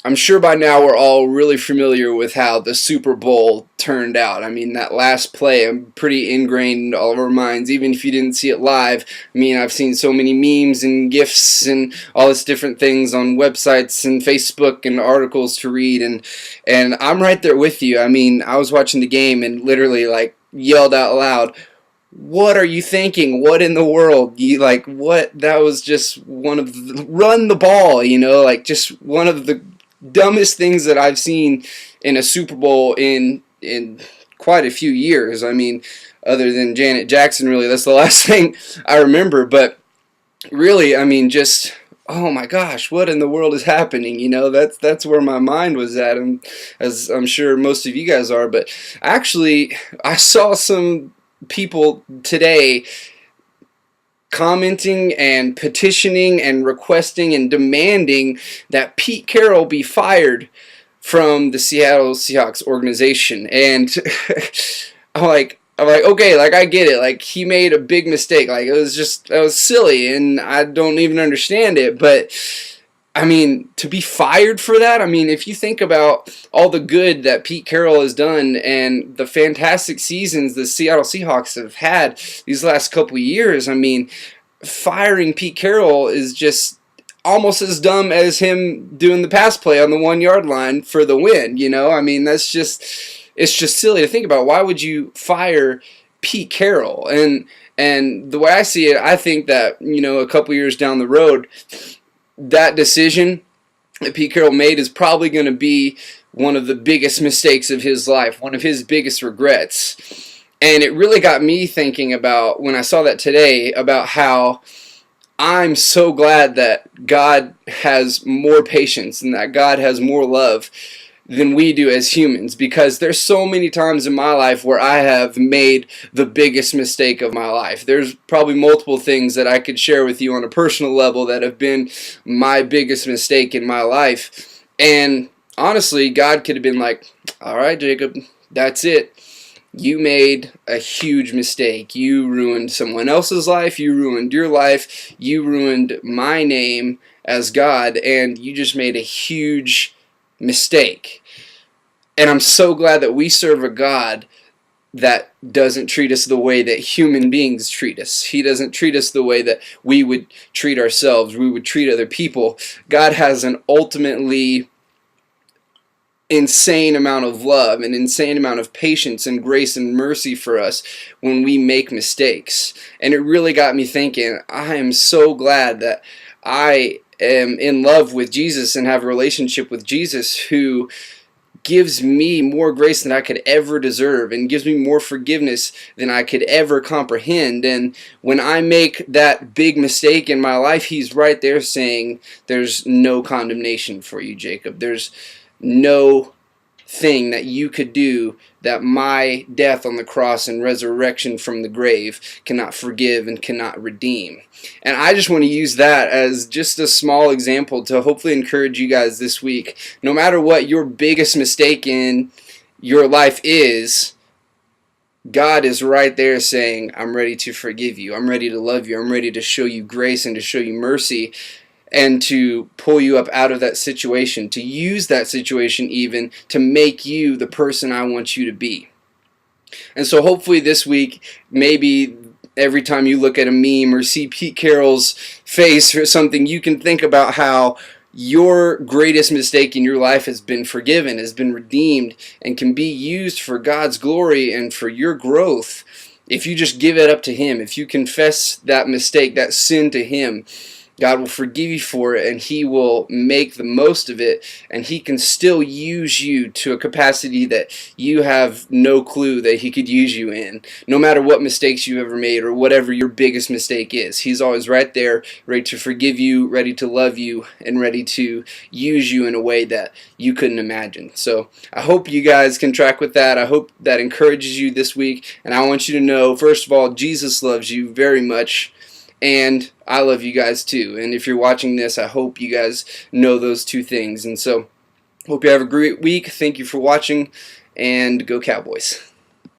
I'm sure by now we're all really familiar with how the Super Bowl turned out. I mean, that last play, I'm pretty ingrained in all of our minds, even if you didn't see it live. I mean, I've seen so many memes and GIFs and all this different things on websites and Facebook and articles to read, and I'm right there with you. I mean, I was watching the game and literally like yelled out loud, what are you thinking? What in the world? You like what? That was just one of the, run the ball, like just one of the dumbest things that I've seen in a Super Bowl in quite a few years. I mean, other than Janet Jackson, really, that's the last thing I remember. But really, I mean, just oh my gosh, what in the world is happening? That's where my mind was at, and as I'm sure most of you guys are. But actually, I saw some people today commenting and petitioning and requesting and demanding that Pete Carroll be fired from the Seattle Seahawks organization. And I'm like, okay, like I get it. Like he made a big mistake. Like that was silly, and I don't even understand it. But I mean, to be fired for that, I mean, if you think about all the good that Pete Carroll has done and the fantastic seasons the Seattle Seahawks have had these last couple of years, I mean, firing Pete Carroll is just almost as dumb as him doing the pass play on the 1 yard line for the win, I mean, it's just silly to think about. Why would you fire Pete Carroll? And the way I see it, I think that, a couple years down the road, that decision that Pete Carroll made is probably going to be one of the biggest mistakes of his life, one of his biggest regrets. And it really got me thinking about, when I saw that today, about how I'm so glad that God has more patience and that God has more love than we do as humans, because there's so many times in my life where I have made the biggest mistake of my life. There's probably multiple things that I could share with you on a personal level that have been my biggest mistake in my life. And honestly, God could have been like, all right, Jacob, that's it. You made a huge mistake. You ruined someone else's life. You ruined your life. You ruined my name as God, and you just made a huge mistake. And I'm so glad that we serve a God that doesn't treat us the way that human beings treat us. He doesn't treat us the way that we would treat ourselves, we would treat other people. God has an ultimately insane amount of love, an insane amount of patience and grace and mercy for us when we make mistakes. And it really got me thinking, I am so glad that I am in love with Jesus and have a relationship with Jesus, who gives me more grace than I could ever deserve and gives me more forgiveness than I could ever comprehend. And when I make that big mistake in my life, He's right there saying, there's no condemnation for you, Jacob. There's no thing that you could do that my death on the cross and resurrection from the grave cannot forgive and cannot redeem. And I just want to use that as just a small example to hopefully encourage you guys this week. No matter what your biggest mistake in your life is, God is right there saying, I'm ready to forgive you. I'm ready to love you. I'm ready to show you grace and to show you mercy, and to pull you up out of that situation, to use that situation even to make you the person I want you to be. And so hopefully this week, maybe every time you look at a meme or see Pete Carroll's face or something, you can think about how your greatest mistake in your life has been forgiven, has been redeemed, and can be used for God's glory and for your growth if you just give it up to Him. If you confess that mistake, that sin to Him, God will forgive you for it, and He will make the most of it, and He can still use you to a capacity that you have no clue that He could use you in. No matter what mistakes you ever made or whatever your biggest mistake is, He's always right there, ready to forgive you, ready to love you, and ready to use you in a way that you couldn't imagine. So I hope you guys can track with that. I hope that encourages you this week, and I want you to know, first of all, Jesus loves you very much, and I love you guys too. And if you're watching this, I hope you guys know those two things. And so, hope you have a great week. Thank you for watching, and go Cowboys.